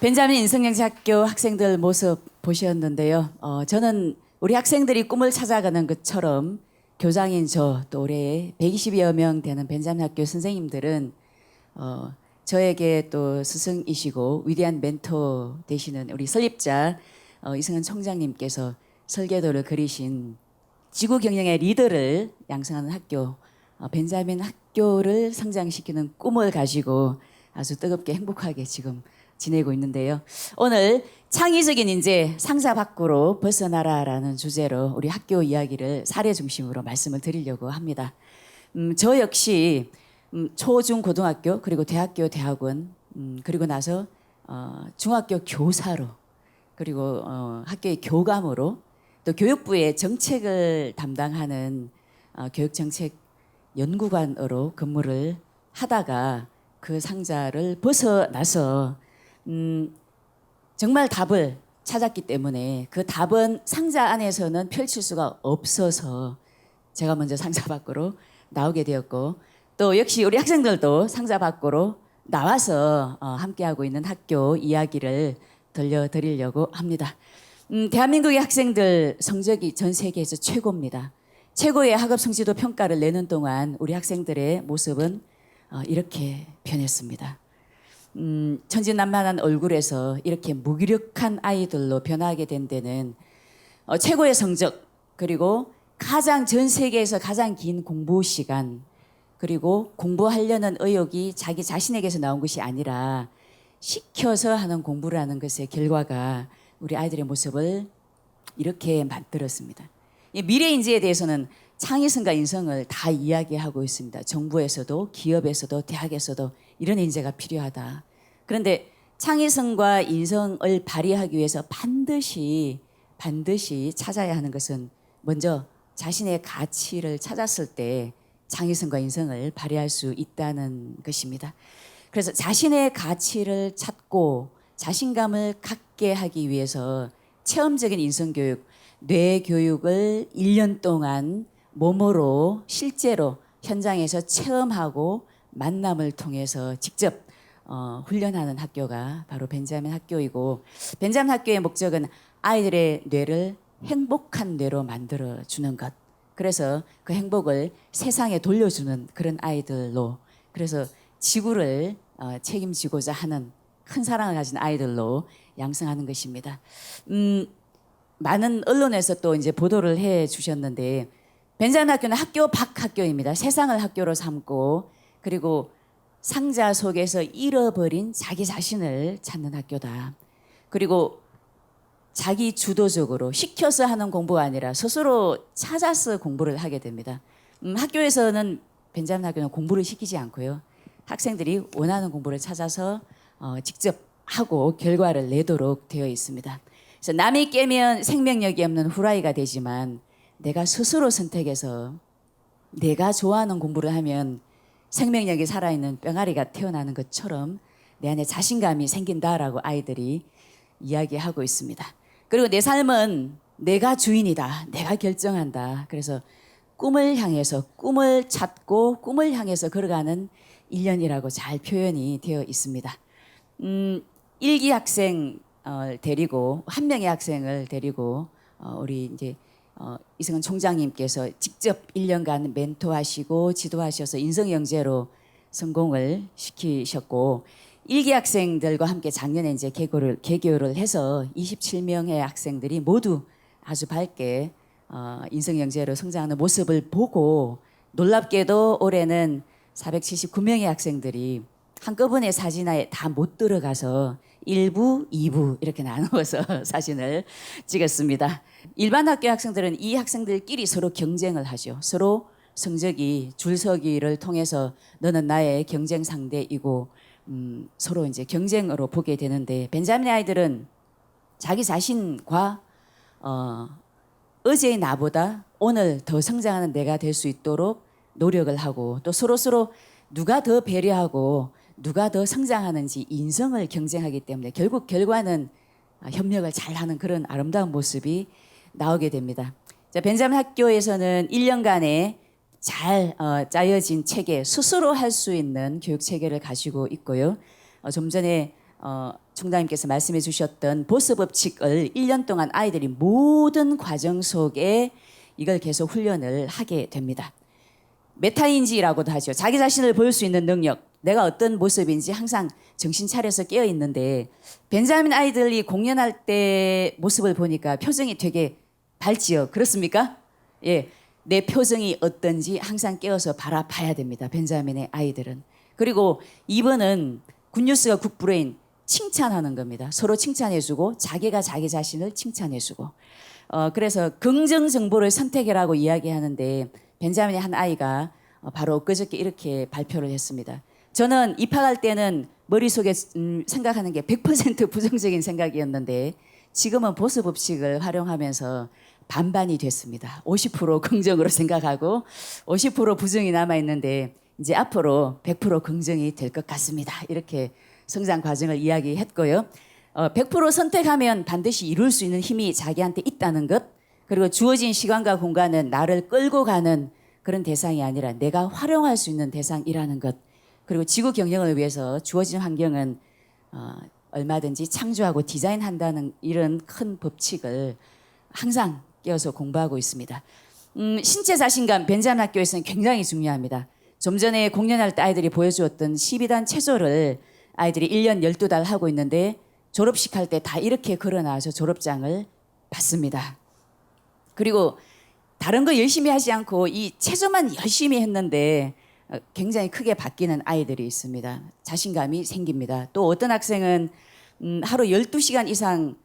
벤자민 인성영재학교 학생들 모습 보셨는데요. 저는 우리 학생들이 꿈을 찾아가는 것처럼 교장인 저 또 올해 120여 명 되는 벤자민 학교 선생님들은 저에게 또 스승이시고 위대한 멘토 되시는 우리 설립자 이승은 총장님께서 설계도를 그리신 지구 경영의 리더를 양성하는 학교, 벤자민 학교를 성장시키는 꿈을 가지고 아주 뜨겁게 행복하게 지금 지내고 있는데요. 오늘 창의적인 인재 상사 밖으로 벗어나라라는 주제로 우리 학교 이야기를 사례 중심으로 말씀을 드리려고 합니다. 저 역시 초중 고등학교 그리고 대학교 대학원 그리고 나서 중학교 교사로 그리고 학교의 교감으로 또 교육부의 정책을 담당하는 교육정책 연구관으로 근무를 하다가 그 상자를 벗어나서 정말 답을 찾았기 때문에 그 답은 상자 안에서는 펼칠 수가 없어서 제가 먼저 상자 밖으로 나오게 되었고 또 역시 우리 학생들도 상자 밖으로 나와서 함께하고 있는 학교 이야기를 들려드리려고 합니다. 대한민국의 학생들 성적이 전 세계에서 최고입니다. 최고의 학업 성취도 평가를 내는 동안 우리 학생들의 모습은 이렇게 변했습니다. 천진난만한 얼굴에서 이렇게 무기력한 아이들로 변하게 된 데는 최고의 성적 그리고 가장 전 세계에서 가장 긴 공부 시간 그리고 공부하려는 의욕이 자기 자신에게서 나온 것이 아니라 시켜서 하는 공부라는 것의 결과가 우리 아이들의 모습을 이렇게 만들었습니다. 이 미래 인재에 대해서는 창의성과 인성을 다 이야기하고 있습니다. 정부에서도 기업에서도 대학에서도 이런 인재가 필요하다. 그런데 창의성과 인성을 발휘하기 위해서 반드시 찾아야 하는 것은 먼저 자신의 가치를 찾았을 때 창의성과 인성을 발휘할 수 있다는 것입니다. 그래서 자신의 가치를 찾고 자신감을 갖게 하기 위해서 체험적인 인성교육, 뇌교육을 1년 동안 몸으로 실제로 현장에서 체험하고 만남을 통해서 직접 훈련하는 학교가 바로 벤자민 학교이고 벤자민 학교의 목적은 아이들의 뇌를 행복한 뇌로 만들어주는 것. 그래서 그 행복을 세상에 돌려주는 그런 아이들로 그래서 지구를 책임지고자 하는 큰 사랑을 가진 아이들로 양성하는 것입니다. 많은 언론에서 또 이제 보도를 해 주셨는데 벤자민 학교는 학교 밖 학교입니다. 세상을 학교로 삼고 그리고 상자 속에서 잃어버린 자기 자신을 찾는 학교다. 그리고 자기 주도적으로 시켜서 하는 공부가 아니라 스스로 찾아서 공부를 하게 됩니다. 학교에서는 벤자민 학교는 공부를 시키지 않고요. 학생들이 원하는 공부를 찾아서 직접 하고 결과를 내도록 되어 있습니다. 그래서 남이 깨면 생명력이 없는 후라이가 되지만 내가 스스로 선택해서 내가 좋아하는 공부를 하면 생명력이 살아있는 뿅아리가 태어나는 것처럼 내 안에 자신감이 생긴다라고 아이들이 이야기하고 있습니다. 그리고 내 삶은 내가 주인이다. 내가 결정한다. 그래서 꿈을 향해서 꿈을 찾고 꿈을 향해서 걸어가는 1년이라고 잘 표현이 되어 있습니다. 1기 학생 데리고 한 명의 학생을 데리고 우리 이제 이승은 총장님께서 직접 1년간 멘토하시고 지도하셔서 인성영재로 성공을 시키셨고 1기 학생들과 함께 작년에 이제 개교를 해서 27명의 학생들이 모두 아주 밝게 인성영재로 성장하는 모습을 보고 놀랍게도 올해는 479명의 학생들이 한꺼번에 사진에 다 못 들어가서 1부, 2부 이렇게 나누어서 사진을 찍었습니다. 일반 학교 학생들은 이 학생들끼리 서로 경쟁을 하죠. 서로 성적이 줄서기를 통해서 너는 나의 경쟁 상대이고 서로 이제 경쟁으로 보게 되는데 벤자민 아이들은 자기 자신과 어제의 나보다 오늘 더 성장하는 내가 될 수 있도록 노력을 하고 또 서로 누가 더 배려하고 누가 더 성장하는지 인성을 경쟁하기 때문에 결국 결과는 협력을 잘하는 그런 아름다운 모습이 나오게 됩니다. 자, 벤자민 학교에서는 1년간의 잘 짜여진 체계, 스스로 할 수 있는 교육 체계를 가지고 있고요. 좀 전에 총장님께서 말씀해 주셨던 보스 법칙을 1년 동안 아이들이 모든 과정 속에 이걸 계속 훈련을 하게 됩니다. 메타인지라고도 하죠. 자기 자신을 볼 수 있는 능력. 내가 어떤 모습인지 항상 정신 차려서 깨어 있는데 벤자민 아이들이 공연할 때 모습을 보니까 표정이 되게 밝지요. 그렇습니까? 예. 내 표정이 어떤지 항상 깨어서 바라봐야 됩니다. 벤자민의 아이들은. 그리고 2번은 굿뉴스가 굿브레인 칭찬하는 겁니다. 서로 칭찬해주고 자기가 자기 자신을 칭찬해주고 그래서 긍정 정보를 선택해라고 이야기하는데 벤자민의 한 아이가 바로 엊그저께 이렇게 발표를 했습니다. 저는 입학할 때는 머릿속에 생각하는 게 100% 부정적인 생각이었는데 지금은 보스 법칙을 활용하면서 반반이 됐습니다. 50% 긍정으로 생각하고 50% 부정이 남아있는데 이제 앞으로 100% 긍정이 될 것 같습니다. 이렇게 성장 과정을 이야기했고요. 100% 선택하면 반드시 이룰 수 있는 힘이 자기한테 있다는 것, 그리고 주어진 시간과 공간은 나를 끌고 가는 그런 대상이 아니라 내가 활용할 수 있는 대상이라는 것, 그리고 지구 경영을 위해서 주어진 환경은 얼마든지 창조하고 디자인한다는 이런 큰 법칙을 항상 깨어서 공부하고 있습니다. 신체 자신감 벤자민 학교에서는 굉장히 중요합니다. 좀 전에 공연할 때 아이들이 보여주었던 12단 체조를 아이들이 1년 12달 하고 있는데 졸업식 할 때 다 이렇게 걸어나와서 졸업장을 받습니다. 그리고 다른 거 열심히 하지 않고 이 체조만 열심히 했는데 굉장히 크게 바뀌는 아이들이 있습니다. 자신감이 생깁니다. 또 어떤 학생은 하루 12시간 이상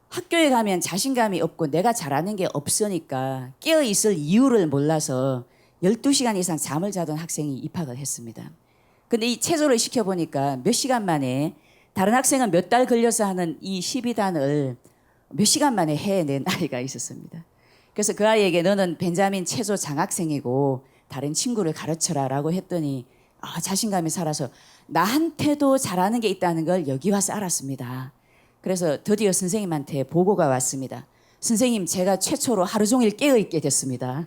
학교에 가면 자신감이 없고 내가 잘하는 게 없으니까 깨어있을 이유를 몰라서 12시간 이상 잠을 자던 학생이 입학을 했습니다. 근데 이 체조를 시켜보니까 몇 시간 만에 다른 학생은 몇 달 걸려서 하는 이 12단을 몇 시간 만에 해낸 아이가 있었습니다. 그래서 그 아이에게 너는 벤자민 체조 장학생이고 다른 친구를 가르쳐라 라고 했더니 자신감이 살아서 나한테도 잘하는 게 있다는 걸 여기 와서 알았습니다. 그래서 드디어 선생님한테 보고가 왔습니다. 선생님, 제가 최초로 하루 종일 깨어있게 됐습니다.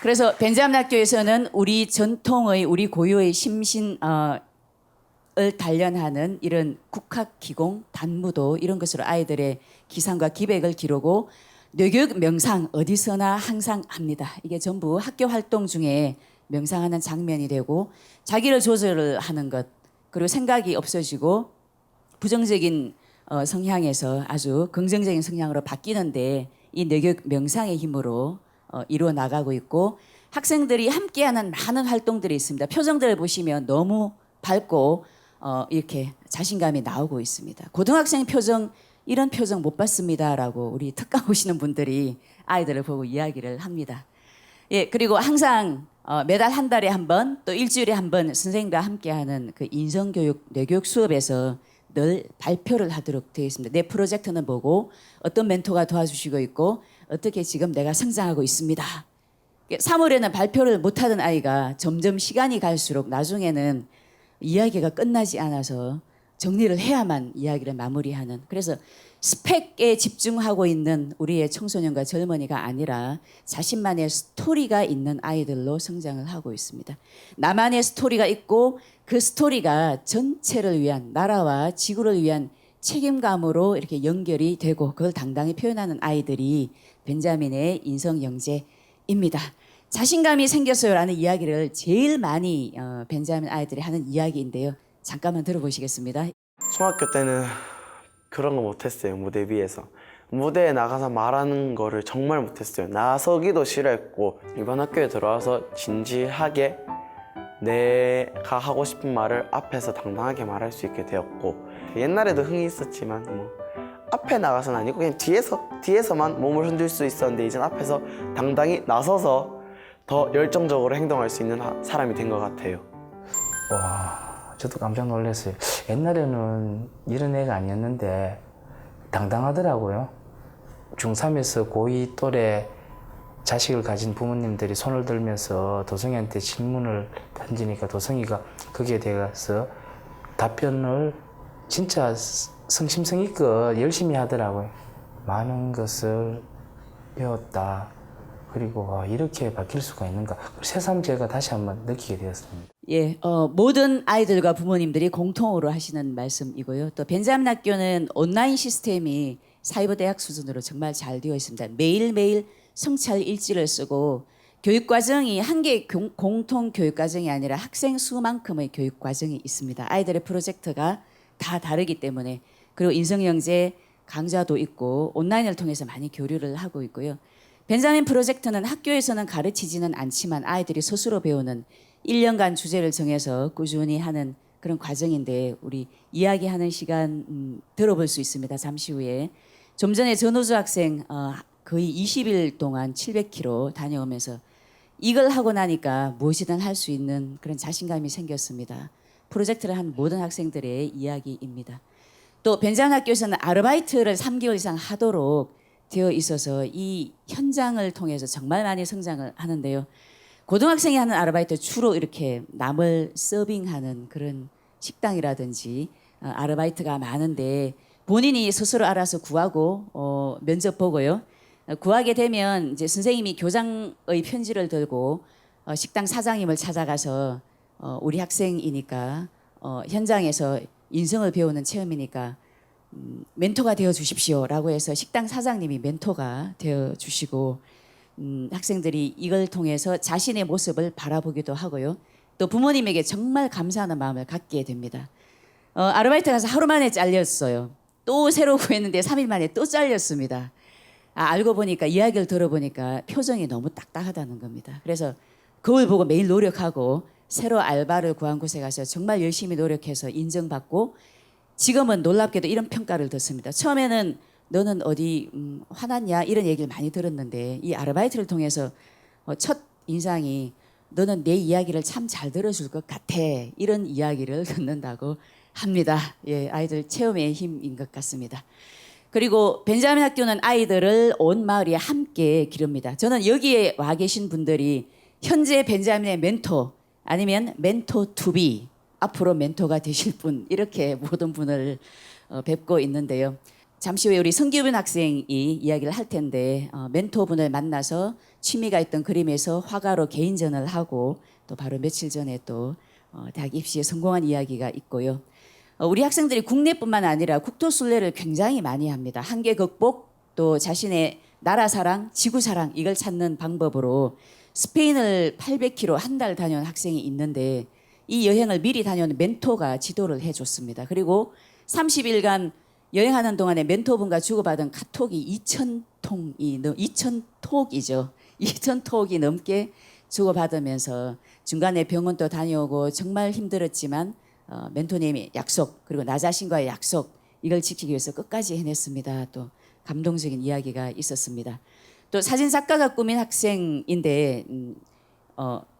그래서 벤자민 학교에서는 우리 전통의 우리 고유의 심신을 단련하는 이런 국학기공, 단무도 이런 것으로 아이들의 기상과 기백을 기르고 뇌교육 명상 어디서나 항상 합니다. 이게 전부 학교 활동 중에 명상하는 장면이 되고 자기를 조절을 하는 것, 그리고 생각이 없어지고 부정적인 성향에서 아주 긍정적인 성향으로 바뀌는데 이 뇌교육 명상의 힘으로 이루어 나가고 있고 학생들이 함께하는 많은 활동들이 있습니다. 표정들을 보시면 너무 밝고 이렇게 자신감이 나오고 있습니다. 고등학생 표정 이런 표정 못 봤습니다라고 우리 특강 오시는 분들이 아이들을 보고 이야기를 합니다. 예, 그리고 항상 매달 한 달에 한 번 또 일주일에 한 번 선생님과 함께하는 그 인성교육 뇌교육 수업에서 늘 발표를 하도록 되어 있습니다. 내 프로젝트는 뭐고 어떤 멘토가 도와주시고 있고 어떻게 지금 내가 성장하고 있습니다. 3월에는 발표를 못하던 아이가 점점 시간이 갈수록 나중에는 이야기가 끝나지 않아서 정리를 해야만 이야기를 마무리하는, 그래서 스펙에 집중하고 있는 우리의 청소년과 젊은이가 아니라 자신만의 스토리가 있는 아이들로 성장을 하고 있습니다. 나만의 스토리가 있고 그 스토리가 전체를 위한, 나라와 지구를 위한 책임감으로 이렇게 연결이 되고 그걸 당당히 표현하는 아이들이 벤자민의 인성영재입니다. 자신감이 생겼어요라는 이야기를 제일 많이 벤자민 아이들이 하는 이야기인데요. 잠깐만 들어보시겠습니다. 중학교 때는 그런 거 못했어요. 무대 위에서 무대에 나가서 말하는 거를 정말 못했어요. 나서기도 싫어했고 이번 학교에 들어와서 진지하게 내가 하고 싶은 말을 앞에서 당당하게 말할 수 있게 되었고, 옛날에도 흥이 있었지만 뭐 앞에 나가서는 아니고 그냥 뒤에서만 몸을 흔들 수 있었는데 이젠 앞에서 당당히 나서서 더 열정적으로 행동할 수 있는 사람이 된 것 같아요. 와, 저도 깜짝 놀랐어요. 옛날에는 이런 애가 아니었는데 당당하더라고요. 중3에서 고2 또래 자식을 가진 부모님들이 손을 들면서 도성이한테 질문을 던지니까 도성이가 거기에 대해서 답변을 진짜 성심성의껏 열심히 하더라고요. 많은 것을 배웠다. 그리고 이렇게 바뀔 수가 있는가. 새삼 제가 다시 한번 느끼게 되었습니다. 예, 모든 아이들과 부모님들이 공통으로 하시는 말씀이고요. 또 벤자민 학교는 온라인 시스템이 사이버대학 수준으로 정말 잘 되어 있습니다. 매일매일 성찰 일지를 쓰고 교육 과정이 한 개의 공통 교육 과정이 아니라 학생 수만큼의 교육 과정이 있습니다. 아이들의 프로젝트가 다 다르기 때문에 그리고 인성영재 강좌도 있고 온라인을 통해서 많이 교류를 하고 있고요. 벤자민 프로젝트는 학교에서는 가르치지는 않지만 아이들이 스스로 배우는 1년간 주제를 정해서 꾸준히 하는 그런 과정인데 우리 이야기하는 시간 들어볼 수 있습니다. 잠시 후에. 좀 전에 전호주 학생 거의 20일 동안 700km 다녀오면서 이걸 하고 나니까 무엇이든 할 수 있는 그런 자신감이 생겼습니다. 프로젝트를 한 모든 학생들의 이야기입니다. 또 벤자민 학교에서는 아르바이트를 3개월 이상 하도록 되어 있어서 이 현장을 통해서 정말 많이 성장을 하는데요. 고등학생이 하는 아르바이트 주로 이렇게 남을 서빙하는 그런 식당이라든지 아르바이트가 많은데 본인이 스스로 알아서 구하고 면접 보고요. 구하게 되면 이제 선생님이 교장의 편지를 들고 식당 사장님을 찾아가서 우리 학생이니까 현장에서 인성을 배우는 체험이니까 멘토가 되어 주십시오라고 해서 식당 사장님이 멘토가 되어 주시고 학생들이 이걸 통해서 자신의 모습을 바라보기도 하고요. 또 부모님에게 정말 감사하는 마음을 갖게 됩니다. 아르바이트 가서 하루 만에 잘렸어요. 또 새로 구했는데 3일 만에 또 잘렸습니다. 알고 보니까 이야기를 들어보니까 표정이 너무 딱딱하다는 겁니다. 그래서 그걸 보고 매일 노력하고 새로 알바를 구한 곳에 가서 정말 열심히 노력해서 인정받고 지금은 놀랍게도 이런 평가를 듣습니다. 처음에는 너는 어디 화났냐 이런 얘기를 많이 들었는데 이 아르바이트를 통해서 첫 인상이 너는 내 이야기를 참 잘 들어줄 것 같아 이런 이야기를 듣는다고 합니다. 예, 아이들 체험의 힘인 것 같습니다. 그리고 벤자민 학교는 아이들을 온 마을이 함께 기릅니다. 저는 여기에 와 계신 분들이 현재 벤자민의 멘토 아니면 멘토 투비 앞으로 멘토가 되실 분 이렇게 모든 분을 뵙고 있는데요. 잠시 후에 우리 성규빈 학생이 이야기를 할 텐데 멘토분을 만나서 취미가 있던 그림에서 화가로 개인전을 하고 또 바로 며칠 전에 또 대학 입시에 성공한 이야기가 있고요. 우리 학생들이 국내뿐만 아니라 국토 순례를 굉장히 많이 합니다. 한계 극복 또 자신의 나라 사랑, 지구 사랑 이걸 찾는 방법으로 스페인을 800km 한 달 다녀온 학생이 있는데 이 여행을 미리 다녀온 멘토가 지도를 해줬습니다. 그리고 30일간 여행하는 동안에 멘토분과 주고받은 카톡이 2,000톡이죠. 2,000톡이 넘게 주고받으면서 중간에 병원도 다녀오고 정말 힘들었지만 멘토님의 약속 그리고 나 자신과의 약속 이걸 지키기 위해서 끝까지 해냈습니다. 또 감동적인 이야기가 있었습니다. 또 사진 작가가 꾸민 학생인데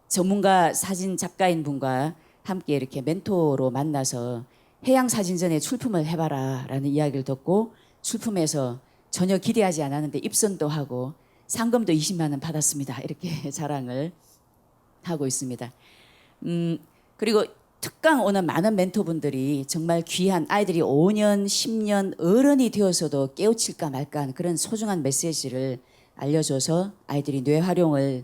전문가 사진 작가인 분과 함께 이렇게 멘토로 만나서 해양 사진전에 출품을 해봐라 라는 이야기를 듣고 출품해서 전혀 기대하지 않았는데 입선도 하고 상금도 20만 원 받았습니다. 이렇게 자랑을 하고 있습니다. 그리고 특강 오는 많은 멘토분들이 정말 귀한 아이들이 5년, 10년 어른이 되어서도 깨우칠까 말까 하는 그런 소중한 메시지를 알려줘서 아이들이 뇌 활용을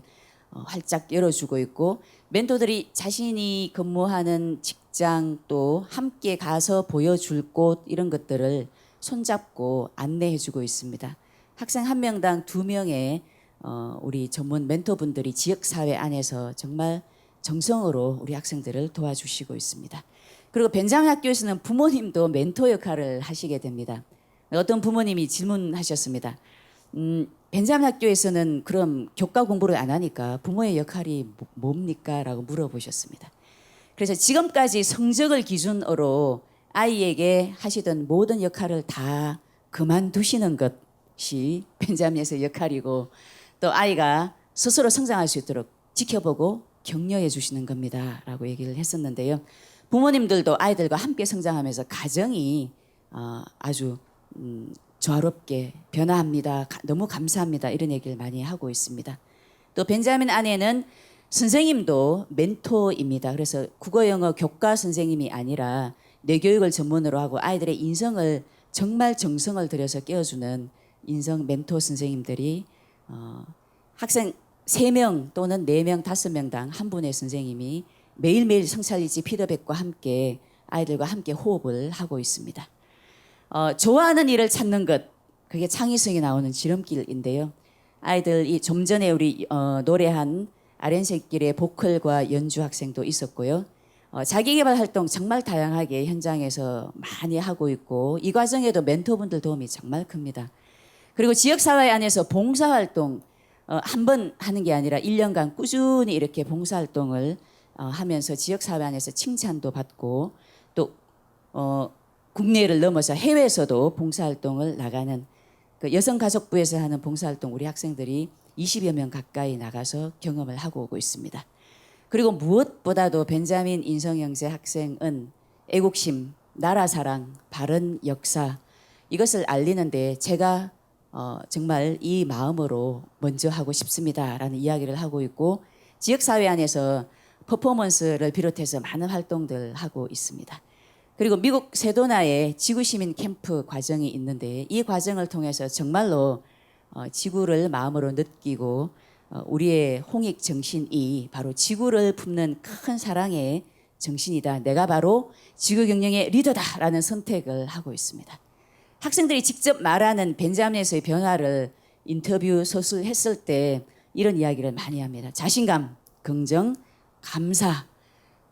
활짝 열어주고 있고 멘토들이 자신이 근무하는 직장 또 함께 가서 보여줄 곳 이런 것들을 손잡고 안내해주고 있습니다. 학생 한 명당 2명의 우리 전문 멘토분들이 지역사회 안에서 정말 정성으로 우리 학생들을 도와주시고 있습니다. 그리고 벤자민 학교에서는 부모님도 멘토 역할을 하시게 됩니다. 어떤 부모님이 질문하셨습니다. 벤자민 학교에서는 그럼 교과 공부를 안 하니까 부모의 역할이 뭡니까? 라고 물어보셨습니다. 그래서 지금까지 성적을 기준으로 아이에게 하시던 모든 역할을 다 그만두시는 것이 벤자민에서의 역할이고 또 아이가 스스로 성장할 수 있도록 지켜보고 격려해 주시는 겁니다. 라고 얘기를 했었는데요. 부모님들도 아이들과 함께 성장하면서 가정이 아주 조화롭게 변화합니다. 너무 감사합니다. 이런 얘기를 많이 하고 있습니다. 또 벤자민 안에는 선생님도 멘토입니다. 그래서 국어 영어 교과 선생님이 아니라 뇌교육을 전문으로 하고 아이들의 인성을 정말 정성을 들여서 깨워주는 인성 멘토 선생님들이 학생 3명 또는 4명, 5명당 한 분의 선생님이 매일매일 성찰일지 피드백과 함께 아이들과 함께 호흡을 하고 있습니다. 좋아하는 일을 찾는 것, 그게 창의성이 나오는 지름길인데요. 아이들이 좀 전에 우리 노래한 아련새길의 보컬과 연주 학생도 있었고요. 자기개발 활동 정말 다양하게 현장에서 많이 하고 있고 이 과정에도 멘토분들 도움이 정말 큽니다. 그리고 지역사회 안에서 봉사활동 한 번 하는 게 아니라 1년간 꾸준히 이렇게 봉사활동을 하면서 지역사회 안에서 칭찬도 받고 또 국내를 넘어서 해외에서도 봉사활동을 나가는 그 여성가족부에서 하는 봉사활동 우리 학생들이 20여 명 가까이 나가서 경험을 하고 오고 있습니다. 그리고 무엇보다도 벤자민 인성영재 학생은 애국심, 나라사랑, 바른 역사 이것을 알리는데 제가 정말 이 마음으로 먼저 하고 싶습니다라는 이야기를 하고 있고 지역사회 안에서 퍼포먼스를 비롯해서 많은 활동들 하고 있습니다. 그리고 미국 세도나에 지구시민 캠프 과정이 있는데 이 과정을 통해서 정말로 지구를 마음으로 느끼고 우리의 홍익 정신이 바로 지구를 품는 큰 사랑의 정신이다. 내가 바로 지구 경영의 리더다라는 선택을 하고 있습니다. 학생들이 직접 말하는 벤자민에서의 변화를 인터뷰 서술했을 때 이런 이야기를 많이 합니다. 자신감, 긍정, 감사.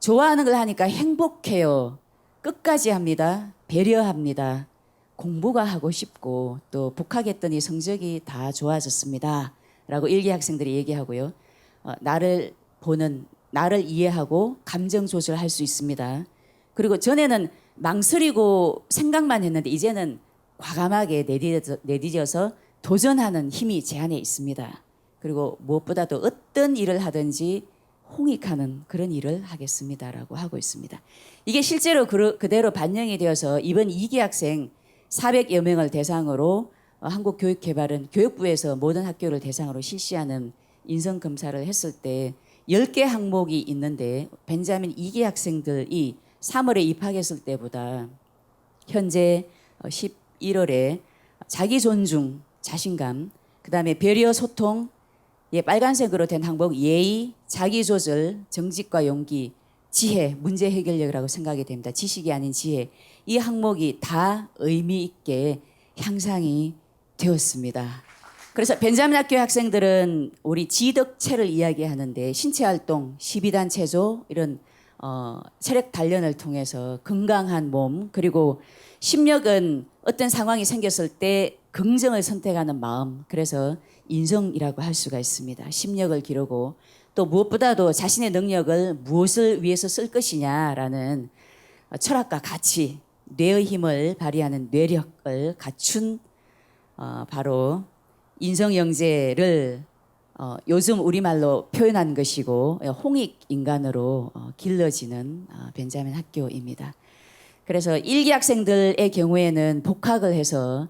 좋아하는 걸 하니까 행복해요. 끝까지 합니다. 배려합니다. 공부가 하고 싶고 또 복학했더니 성적이 다 좋아졌습니다. 라고 일기 학생들이 얘기하고요. 나를 보는, 나를 이해하고 감정 조절할 수 있습니다. 그리고 전에는 망설이고 생각만 했는데 이제는 과감하게 내디뎌서 도전하는 힘이 제 안에 있습니다. 그리고 무엇보다도 어떤 일을 하든지 홍익하는 그런 일을 하겠습니다라고 하고 있습니다. 이게 실제로 그대로 반영이 되어서 이번 2기 학생 400여 명을 대상으로 한국교육개발은 교육부에서 모든 학교를 대상으로 실시하는 인성검사를 했을 때 10개 항목이 있는데 벤자민 2기 학생들이 3월에 입학했을 때보다 현재 11월에 자기 존중, 자신감, 그다음에 배려, 소통, 빨간색으로 된 항목 예의, 자기 조절, 정직과 용기, 지혜, 문제 해결력이라고 생각이 됩니다. 지식이 아닌 지혜. 이 항목이 다 의미 있게 향상이 되었습니다. 그래서 벤자민 학교의 학생들은 우리 지덕체를 이야기하는데 신체활동, 12단 체조 이런 체력 단련을 통해서 건강한 몸 그리고 심력은 어떤 상황이 생겼을 때 긍정을 선택하는 마음 그래서 인성이라고 할 수가 있습니다. 심력을 기르고 또 무엇보다도 자신의 능력을 무엇을 위해서 쓸 것이냐라는 철학과 가치, 뇌의 힘을 발휘하는 뇌력을 갖춘 바로 인성영재를 요즘 우리말로 표현한 것이고 홍익인간으로 길러지는 벤자민 학교입니다. 그래서 1기 학생들의 경우에는 복학을 해서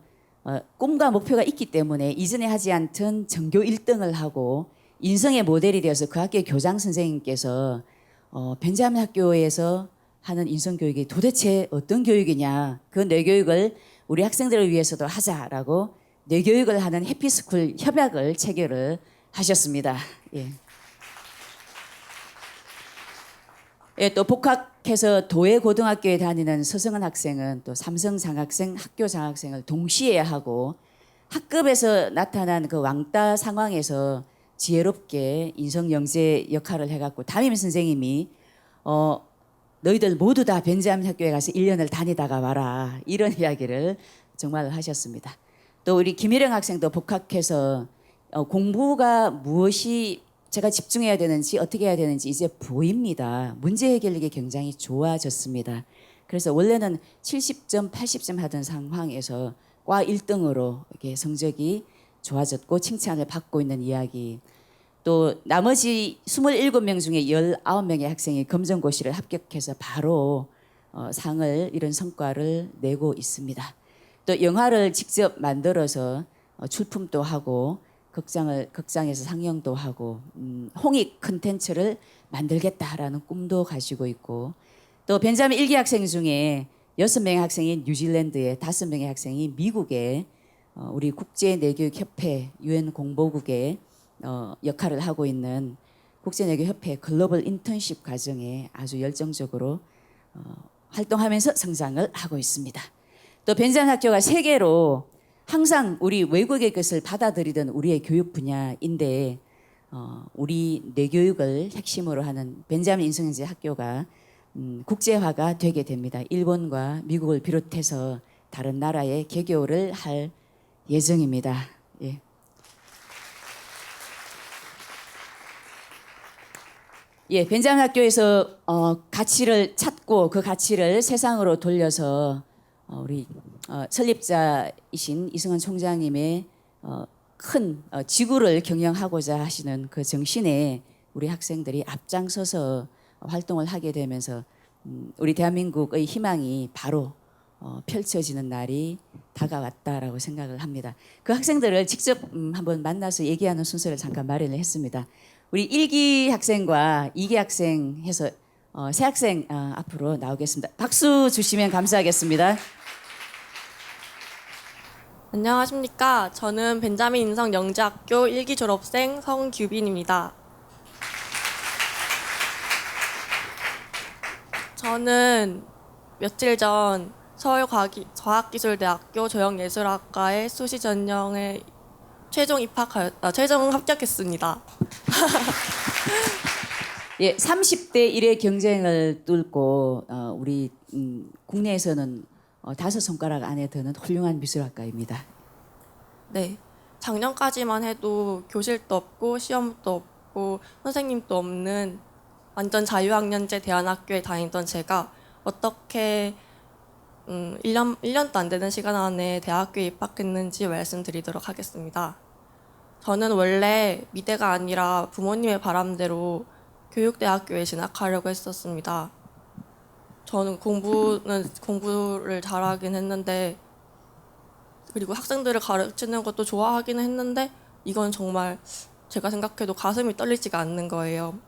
꿈과 목표가 있기 때문에 이전에 하지 않던 전교 1등을 하고 인성의 모델이 되어서 그 학교의 교장 선생님께서 벤자민 학교에서 하는 인성교육이 도대체 어떤 교육이냐 그 뇌교육을 우리 학생들을 위해서도 하자라고 뇌교육을 하는 해피스쿨 협약을 체결을 하셨습니다. 예. 예, 또 복학해서 도예고등학교에 다니는 서성은 학생은 또 삼성장학생, 학교장학생을 동시에 하고 학급에서 나타난 그 왕따 상황에서 지혜롭게 인성영재 역할을 해갖고 담임 선생님이 너희들 모두 다 벤자민 학교에 가서 1년을 다니다가 와라 이런 이야기를 정말 하셨습니다. 또 우리 김일영 학생도 복학해서 공부가 무엇이 제가 집중해야 되는지 어떻게 해야 되는지 이제 보입니다. 문제 해결력이 굉장히 좋아졌습니다. 그래서 원래는 70점, 80점 하던 상황에서 과 1등으로 이렇게 성적이 좋아졌고 칭찬을 받고 있는 이야기. 또 나머지 27명 중에 19명의 학생이 검정고시를 합격해서 바로 상을 이런 성과를 내고 있습니다. 또 영화를 직접 만들어서 출품도 하고 극장에서 상영도 하고 홍익 콘텐츠를 만들겠다라는 꿈도 가지고 있고 또 벤자민 1기 학생 중에 6명의 학생이 뉴질랜드에 5명의 학생이 미국에 우리 국제내교육협회 UN 공보국에 역할을 하고 있는 국제외교협회 글로벌 인턴십 과정에 아주 열정적으로 활동하면서 성장을 하고 있습니다. 또 벤자민 학교가 세계로 항상 우리 외국의 것을 받아들이던 우리의 교육 분야인데 우리 뇌교육을 핵심으로 하는 벤자민 인성영재 학교가 국제화가 되게 됩니다. 일본과 미국을 비롯해서 다른 나라에 개교를 할 예정입니다. 예. 예, 벤자민 학교에서 가치를 찾고 그 가치를 세상으로 돌려서 우리 설립자이신 이승원 총장님의 큰 지구를 경영하고자 하시는 그 정신에 우리 학생들이 앞장서서 활동을 하게 되면서 우리 대한민국의 희망이 바로 펼쳐지는 날이 다가왔다라고 생각을 합니다. 그 학생들을 직접 한번 만나서 얘기하는 순서를 잠깐 마련을 했습니다. 우리 1기 학생과 2기 학생 해서 세 학생 앞으로 나오겠습니다. 박수 주시면 감사하겠습니다. 안녕하십니까. 저는 벤자민 인성 영재학교 1기 졸업생 성규빈입니다. 저는 며칠 전 서울과학기술대학교 조형예술학과의 수시 전형에 최종 합격했습니다. 예, 30대 1의 경쟁을 뚫고 우리 국내에서는 5손가락 안에 드는 훌륭한 미술학과입니다. 네. 작년까지만 해도 교실도 없고 시험도 없고 선생님도 없는 완전 자유학년제 대안학교에 다니던 제가 어떻게 1년도 안 되는 시간 안에 대학교에 입학했는지 말씀드리도록 하겠습니다. 저는 원래 미대가 아니라 부모님의 바람대로 교육대학교에 진학하려고 했었습니다. 저는 공부를 잘하긴 했는데 그리고 학생들을 가르치는 것도 좋아하기는 했는데 이건 정말 제가 생각해도 가슴이 떨리지가 않는 거예요.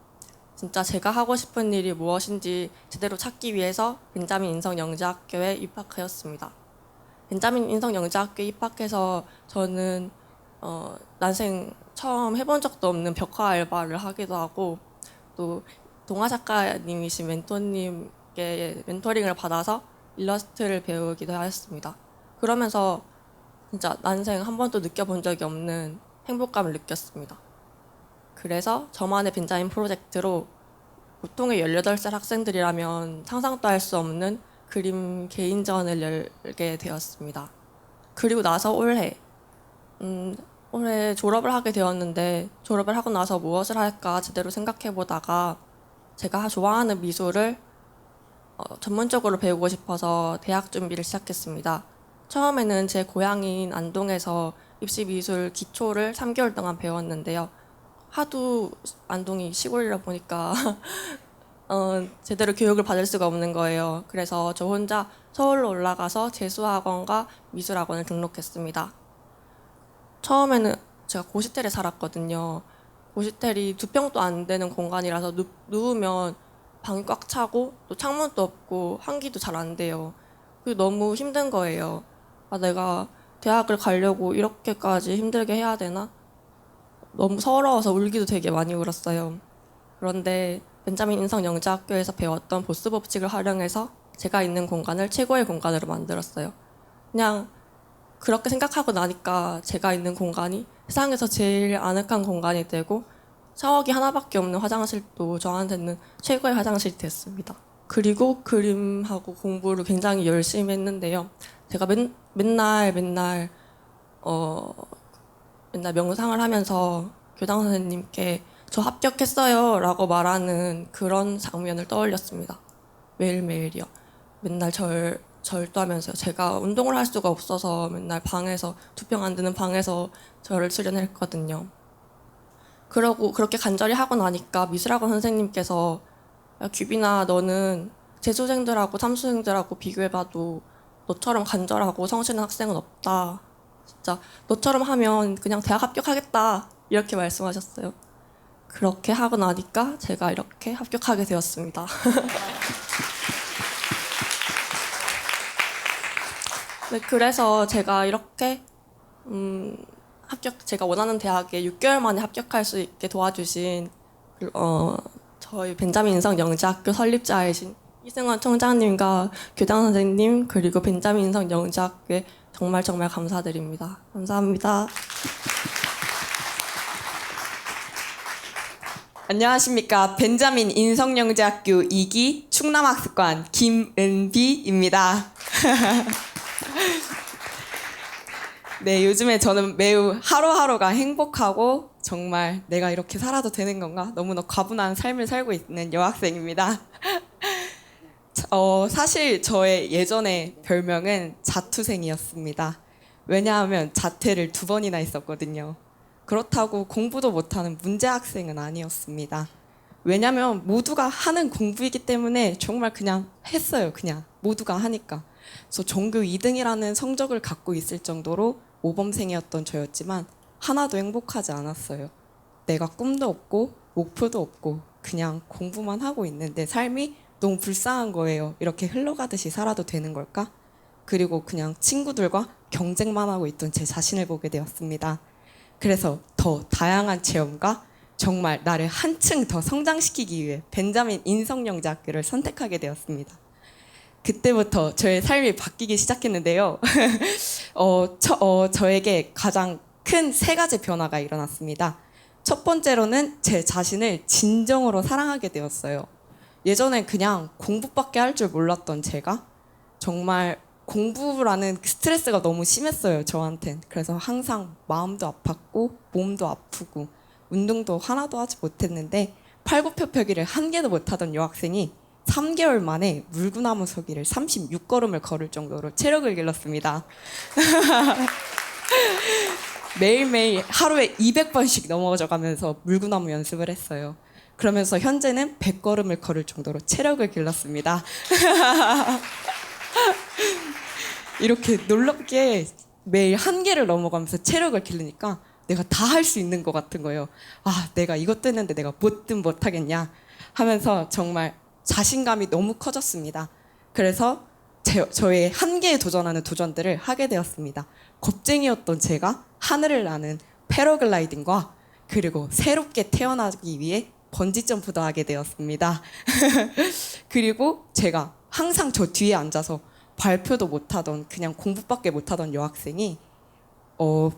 진짜 제가 하고 싶은 일이 무엇인지 제대로 찾기 위해서 벤자민 인성영재학교에 입학하였습니다. 벤자민 인성영재학교에 입학해서 저는 난생 처음 해본 적도 없는 벽화 알바를 하기도 하고 또 동화 작가님이신 멘토님께 멘토링을 받아서 일러스트를 배우기도 하였습니다. 그러면서 진짜 난생 한 번도 느껴본 적이 없는 행복감을 느꼈습니다. 그래서 저만의 벤자민 프로젝트로 보통의 18살 학생들이라면 상상도 할 수 없는 그림 개인전을 열게 되었습니다. 그리고 나서 올해 졸업을 하게 되었는데 졸업을 하고 나서 무엇을 할까 제대로 생각해 보다가 제가 좋아하는 미술을 전문적으로 배우고 싶어서 대학 준비를 시작했습니다. 처음에는 제 고향인 안동에서 입시미술 기초를 3개월 동안 배웠는데요. 하도 안동이 시골이라 보니까 제대로 교육을 받을 수가 없는 거예요. 그래서 저 혼자 서울로 올라가서 재수학원과 미술학원을 등록했습니다. 처음에는 제가 고시텔에 살았거든요. 고시텔이 2평도 안 되는 공간이라서 누우면 방이 꽉 차고 또 창문도 없고 환기도 잘 안 돼요. 그게 너무 힘든 거예요. 내가 대학을 가려고 이렇게까지 힘들게 해야 되나? 너무 서러워서 울기도 되게 많이 울었어요. 그런데 벤자민 인성영재학교에서 배웠던 보스 법칙을 활용해서 제가 있는 공간을 최고의 공간으로 만들었어요. 그냥 그렇게 생각하고 나니까 제가 있는 공간이 세상에서 제일 아늑한 공간이 되고 샤워기 하나밖에 없는 화장실도 저한테는 최고의 화장실이 됐습니다. 그리고 그림하고 공부를 굉장히 열심히 했는데요. 제가 맨날 명상을 하면서 교장 선생님께 저 합격했어요 라고 말하는 그런 장면을 떠올렸습니다. 매일매일이요. 맨날 절도 하면서요. 제가 운동을 할 수가 없어서 맨날 방에서 2평 안 되는 방에서 절을 수련했거든요. 그러고 그렇게 간절히 하고 나니까 미술학원 선생님께서 야, 규빈아 너는 재수생들하고 삼수생들하고 비교해봐도 너처럼 간절하고 성실한 학생은 없다. 진짜 너처럼 하면 그냥 대학 합격하겠다. 이렇게 말씀하셨어요. 그렇게 하고 나니까 제가 이렇게 합격하게 되었습니다. 네, 그래서 제가 이렇게 제가 원하는 대학에 6개월 만에 합격할 수 있게 도와주신 저희 벤자민 인성 영재학교 설립자이신 이승원 총장님과 교장 선생님 그리고 벤자민 인성 영재학교에 정말 감사드립니다. 감사합니다. 안녕하십니까. 벤자민 인성영재학교 2기 충남학습관 김은비입니다. 네, 요즘에 저는 매우 하루하루가 행복하고 정말 내가 이렇게 살아도 되는 건가? 너무나 과분한 삶을 살고 있는 여학생입니다. 사실 저의 예전의 별명은 자투생이었습니다. 왜냐하면 자퇴를 2번이나 했었거든요. 그렇다고 공부도 못하는 문제 학생은 아니었습니다. 왜냐면 모두가 하는 공부이기 때문에 정말 그냥 했어요. 그냥 모두가 하니까. 그래서 전교 2등이라는 성적을 갖고 있을 정도로 모범생이었던 저였지만 하나도 행복하지 않았어요. 내가 꿈도 없고 목표도 없고 그냥 공부만 하고 있는데 삶이 너무 불쌍한 거예요. 이렇게 흘러가듯이 살아도 되는 걸까? 그리고 그냥 친구들과 경쟁만 하고 있던 제 자신을 보게 되었습니다. 그래서 더 다양한 체험과 정말 나를 한층 더 성장시키기 위해 벤자민 인성영재학교를 선택하게 되었습니다. 그때부터 저의 삶이 바뀌기 시작했는데요. 저에게 가장 큰 3가지 변화가 일어났습니다. 첫 번째로는 제 자신을 진정으로 사랑하게 되었어요. 예전엔 그냥 공부밖에 할 줄 몰랐던 제가 정말 공부라는 스트레스가 너무 심했어요, 저한텐. 그래서 항상 마음도 아팠고 몸도 아프고 운동도 하나도 하지 못했는데 팔굽혀펴기를 1개도 못하던 여학생이 3개월 만에 물구나무 서기를 36걸음을 걸을 정도로 체력을 길렀습니다. 매일매일 하루에 200번씩 넘어져 가면서 물구나무 연습을 했어요. 그러면서 현재는 100걸음을 걸을 정도로 체력을 길렀습니다. 이렇게 놀랍게 매일 1개를 넘어가면서 체력을 기르니까 내가 다 할 수 있는 것 같은 거예요. 아, 내가 이것 됐는데 내가 뭐든 못하겠냐 하면서 정말 자신감이 너무 커졌습니다. 그래서 저의 한계에 도전하는 도전들을 하게 되었습니다. 겁쟁이였던 제가 하늘을 나는 패러글라이딩과 그리고 새롭게 태어나기 위해 번지점프도 하게 되었습니다. 그리고 제가 항상 저 뒤에 앉아서 발표도 못하던 그냥 공부밖에 못하던 여학생이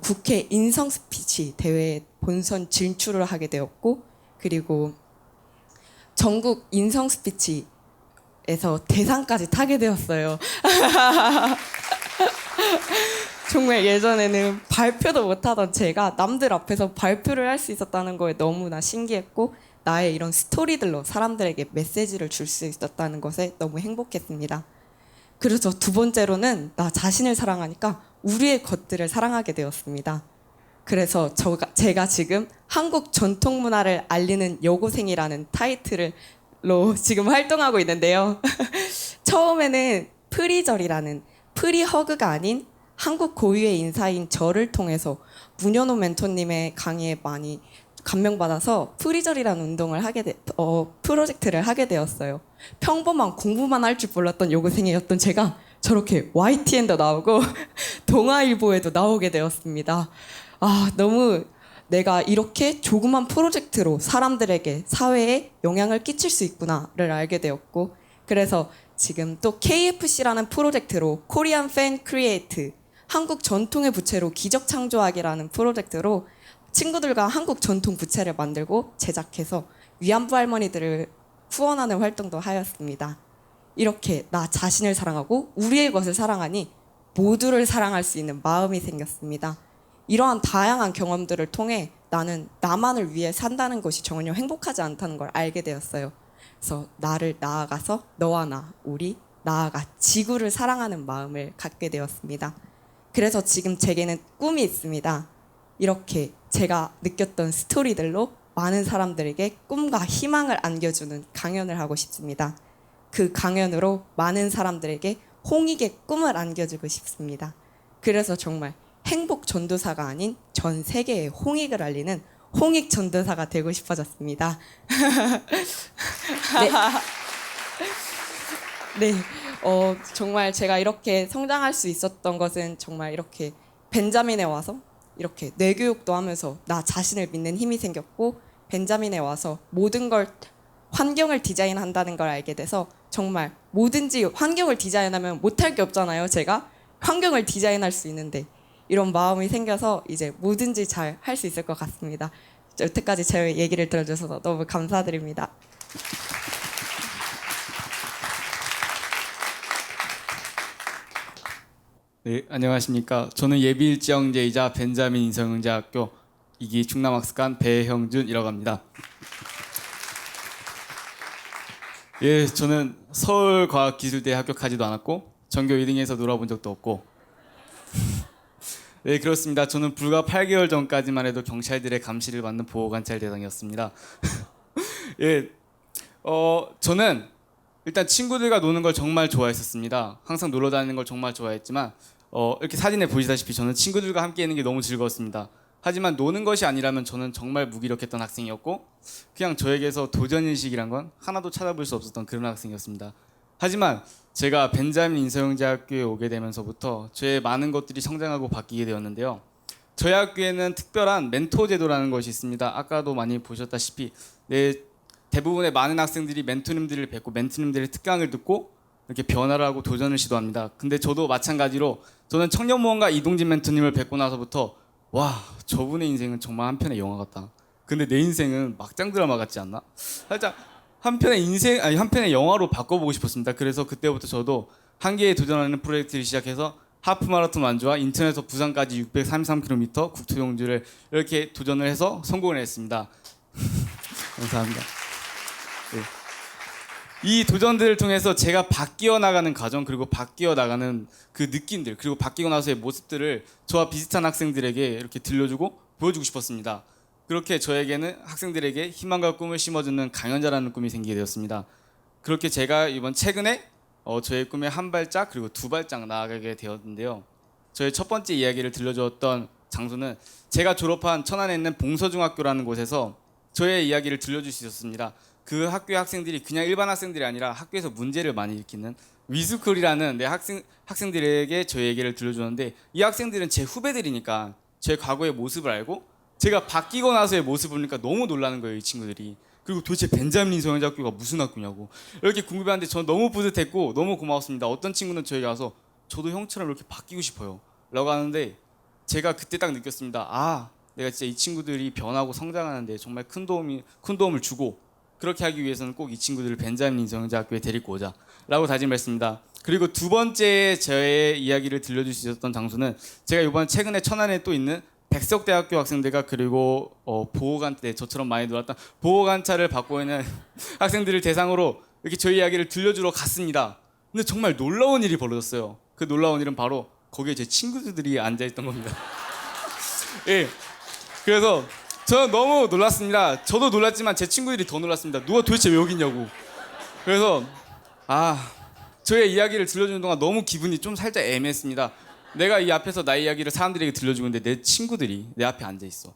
국회 인성 스피치 대회에 본선 진출을 하게 되었고 그리고 전국 인성 스피치에서 대상까지 타게 되었어요. 정말 예전에는 발표도 못하던 제가 남들 앞에서 발표를 할 수 있었다는 거에 너무나 신기했고 나의 이런 스토리들로 사람들에게 메시지를 줄 수 있었다는 것에 너무 행복했습니다. 그래서 2번째로는 나 자신을 사랑하니까 우리의 것들을 사랑하게 되었습니다. 그래서 제가 지금 한국 전통문화를 알리는 여고생이라는 타이틀로 지금 활동하고 있는데요. 처음에는 프리절이라는 프리허그가 아닌 한국 고유의 인사인 절을 통해서 문현호 멘토님의 강의에 많이 감명받아서 프리절이라는 운동을 프로젝트를 하게 되었어요. 평범한 공부만 할 줄 몰랐던 여고생이었던 제가 저렇게 YTN도 나오고 동아일보에도 나오게 되었습니다. 너무 내가 이렇게 조그만 프로젝트로 사람들에게 사회에 영향을 끼칠 수 있구나를 알게 되었고 그래서 지금 또 KFC라는 프로젝트로 코리안 팬 크리에이트 한국 전통의 부채로 기적 창조하기라는 프로젝트로 친구들과 한국 전통 부채를 만들고 제작해서 위안부 할머니들을 후원하는 활동도 하였습니다. 이렇게 나 자신을 사랑하고 우리의 것을 사랑하니 모두를 사랑할 수 있는 마음이 생겼습니다. 이러한 다양한 경험들을 통해 나는 나만을 위해 산다는 것이 전혀 행복하지 않다는 걸 알게 되었어요. 그래서 나를 나아가서 너와 나, 우리, 나아가 지구를 사랑하는 마음을 갖게 되었습니다. 그래서 지금 제게는 꿈이 있습니다. 이렇게 제가 느꼈던 스토리들로 많은 사람들에게 꿈과 희망을 안겨주는 강연을 하고 싶습니다. 그 강연으로 많은 사람들에게 홍익의 꿈을 안겨주고 싶습니다. 그래서 정말 행복 전도사가 아닌 전 세계에 홍익을 알리는 홍익 전도사가 되고 싶어졌습니다. 네, 정말 제가 이렇게 성장할 수 있었던 것은 정말 이렇게 벤자민에 와서 이렇게 뇌교육도 하면서 나 자신을 믿는 힘이 생겼고 벤자민에 와서 모든 걸 환경을 디자인한다는 걸 알게 돼서 정말 뭐든지 환경을 디자인하면 못할 게 없잖아요. 제가 환경을 디자인할 수 있는데 이런 마음이 생겨서 이제 뭐든지 잘 할 수 있을 것 같습니다. 여태까지 제 얘기를 들어주셔서 너무 감사드립니다. 네, 안녕하십니까. 저는 예비일지형제이자 벤자민 인성영재학교 2기 충남학습관 배형준이라고 합니다. 예, 저는 서울과학기술대에 합격하지도 않았고 전교 1등에서 놀아본 적도 없고 네, 그렇습니다. 저는 불과 8개월 전까지만 해도 경찰들의 감시를 받는 보호관찰 대상이었습니다. 예, 저는 일단 친구들과 노는 걸 정말 좋아했었습니다. 항상 놀러 다니는 걸 정말 좋아했지만 이렇게 사진에 보시다시피 저는 친구들과 함께 있는 게 너무 즐거웠습니다. 하지만 노는 것이 아니라면 저는 정말 무기력했던 학생이었고 그냥 저에게서 도전인식이란 건 하나도 찾아볼 수 없었던 그런 학생이었습니다. 하지만 제가 벤자민 인서영재학교에 오게 되면서부터 저의 많은 것들이 성장하고 바뀌게 되었는데요. 저희 학교에는 특별한 멘토 제도라는 것이 있습니다. 아까도 많이 보셨다시피 대부분의 많은 학생들이 멘토님들을 뵙고 멘토님들의 특강을 듣고 이렇게 변화를 하고 도전을 시도합니다. 근데 저도 마찬가지로 저는 청년모험가 이동진 멘토님을 뵙고 나서부터 와, 저분의 인생은 정말 한편의 영화 같다. 근데 내 인생은 막장 드라마 같지 않나? 살짝 한편의 영화로 바꿔보고 싶었습니다. 그래서 그때부터 저도 한계에 도전하는 프로젝트를 시작해서 하프 마라톤 완주와 인천에서 부산까지 633km 국토용주를 이렇게 도전을 해서 성공을 했습니다. 감사합니다. 네. 이 도전들을 통해서 제가 바뀌어 나가는 과정 그리고 바뀌어 나가는 그 느낌들 그리고 바뀌고 나서의 모습들을 저와 비슷한 학생들에게 이렇게 들려주고 보여주고 싶었습니다. 그렇게 저에게는 학생들에게 희망과 꿈을 심어주는 강연자라는 꿈이 생기게 되었습니다. 그렇게 제가 이번 최근에 저의 꿈에 한 발짝 그리고 두 발짝 나아가게 되었는데요. 저의 첫 번째 이야기를 들려주었던 장소는 제가 졸업한 천안에 있는 봉서중학교라는 곳에서 저의 이야기를 들려줄 수 있었습니다. 그 학교의 학생들이 그냥 일반 학생들이 아니라 학교에서 문제를 많이 일으키는 위스쿨이라는 학생들에게 저의 얘기를 들려주는데 이 학생들은 제 후배들이니까 제 과거의 모습을 알고 제가 바뀌고 나서의 모습을 보니까 너무 놀라는 거예요, 이 친구들이. 그리고 도대체 벤자민 인서영재학교가 무슨 학교냐고 이렇게 궁금해하는데 저는 너무 뿌듯했고 너무 고마웠습니다. 어떤 친구는 저에게 와서 저도 형처럼 이렇게 바뀌고 싶어요 라고 하는데 제가 그때 딱 느꼈습니다. 아, 내가 진짜 이 친구들이 변하고 성장하는데 정말 큰 도움을 주고 그렇게 하기 위해서는 꼭 이 친구들을 벤자민 인서영재학교에 데리고 오자 라고 다짐했습니다. 그리고 두 번째 저의 이야기를 들려줄 수 있었던 장소는 제가 이번 최근에 천안에 또 있는 백석대학교 학생들과 그리고 보호관찰 저처럼 많이 놀았던 보호관찰을 받고 있는 학생들을 대상으로 이렇게 저희 이야기를 들려주러 갔습니다. 근데 정말 놀라운 일이 벌어졌어요. 그 놀라운 일은 바로 거기에 제 친구들이 앉아있던 겁니다. 예, 그래서 저는 너무 놀랐습니다. 저도 놀랐지만 제 친구들이 더 놀랐습니다. 누가 도대체 왜 여기 있냐고. 그래서 저의 이야기를 들려주는 동안 너무 기분이 좀 살짝 애매했습니다. 내가 이 앞에서 나의 이야기를 사람들에게 들려주는데 내 친구들이 내 앞에 앉아있어.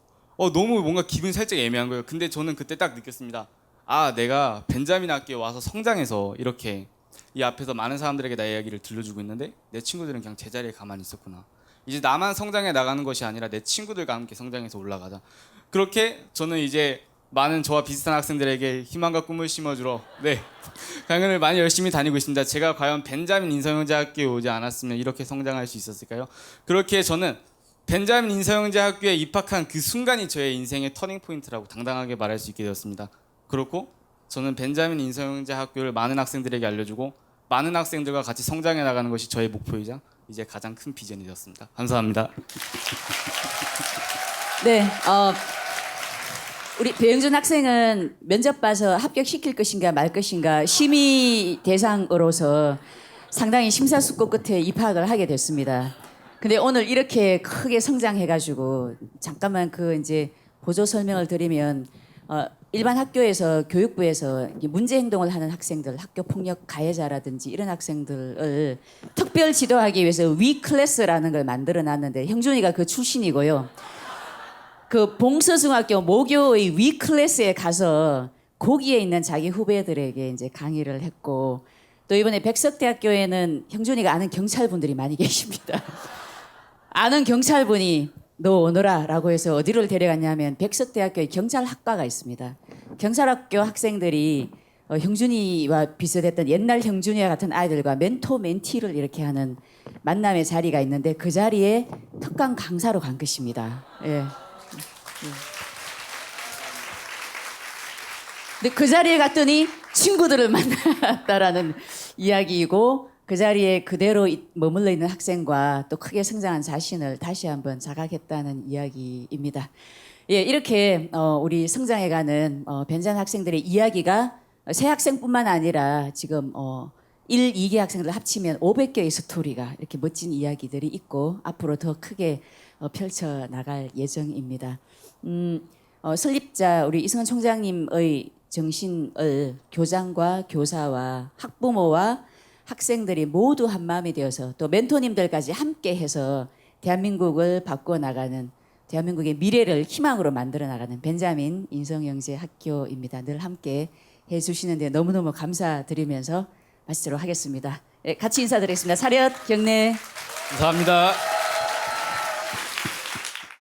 너무 뭔가 기분이 살짝 애매한 거예요. 근데 저는 그때 딱 느꼈습니다. 아, 내가 벤자민 학교에 와서 성장해서 이렇게 이 앞에서 많은 사람들에게 나의 이야기를 들려주고 있는데 내 친구들은 그냥 제자리에 가만히 있었구나. 이제 나만 성장해 나가는 것이 아니라 내 친구들과 함께 성장해서 올라가자. 그렇게 저는 이제 많은 저와 비슷한 학생들에게 희망과 꿈을 심어주러 강연을 많이 열심히 다니고 있습니다. 제가 과연 벤자민 인서영재학교에 오지 않았으면 이렇게 성장할 수 있었을까요? 그렇게 저는 벤자민 인서영재학교에 입학한 그 순간이 저의 인생의 터닝 포인트라고 당당하게 말할 수 있게 되었습니다. 그렇고 저는 벤자민 인서영재학교를 많은 학생들에게 알려주고 많은 학생들과 같이 성장해 나가는 것이 저의 목표이자 이제 가장 큰 비전이 되었습니다. 감사합니다. 네, 우리 배영준 학생은 면접 봐서 합격시킬 것인가 말 것인가 심의 대상으로서 상당히 심사숙고 끝에 입학을 하게 됐습니다. 근데 오늘 이렇게 크게 성장해가지고 잠깐만 이제 보조 설명을 드리면 일반 학교에서 교육부에서 문제 행동을 하는 학생들, 학교 폭력 가해자라든지 이런 학생들을 특별 지도하기 위해서 위 클래스라는 걸 만들어 놨는데 형준이가 그 출신이고요. 그 봉서중학교 모교의 위 클래스에 가서 거기에 있는 자기 후배들에게 이제 강의를 했고 또 이번에 백석대학교에는 형준이가 아는 경찰분들이 많이 계십니다. 아는 경찰분이 너 오너라라고 해서 어디를 데려갔냐면 백석대학교에 경찰학과가 있습니다. 경찰학교 학생들이 형준이와 비슷했던 옛날 형준이와 같은 아이들과 멘토 멘티를 이렇게 하는 만남의 자리가 있는데 그 자리에 특강 강사로 간 것입니다. 예. 근데 그 자리에 갔더니 친구들을 만났다라는 이야기이고 그 자리에 그대로 머물러 있는 학생과 또 크게 성장한 자신을 다시 한번 자각했다는 이야기입니다. 예, 이렇게 우리 성장해가는 벤잔 학생들의 이야기가 새 학생뿐만 아니라 지금 1, 2기 학생들 합치면 500개의 스토리가 이렇게 멋진 이야기들이 있고 앞으로 더 크게 펼쳐 나갈 예정입니다. 설립자 우리 이승원 총장님의 정신을 교장과 교사와 학부모와 학생들이 모두 한 마음이 되어서 또 멘토님들까지 함께 해서 대한민국을 바꾸어 나가는 대한민국의 미래를 희망으로 만들어 나가는 벤자민 인성영재 학교입니다. 늘 함께 해주시는데 너무너무 감사드리면서 마치도록 하겠습니다. 예, 같이 인사드리겠습니다. 사렷 경례. 감사합니다.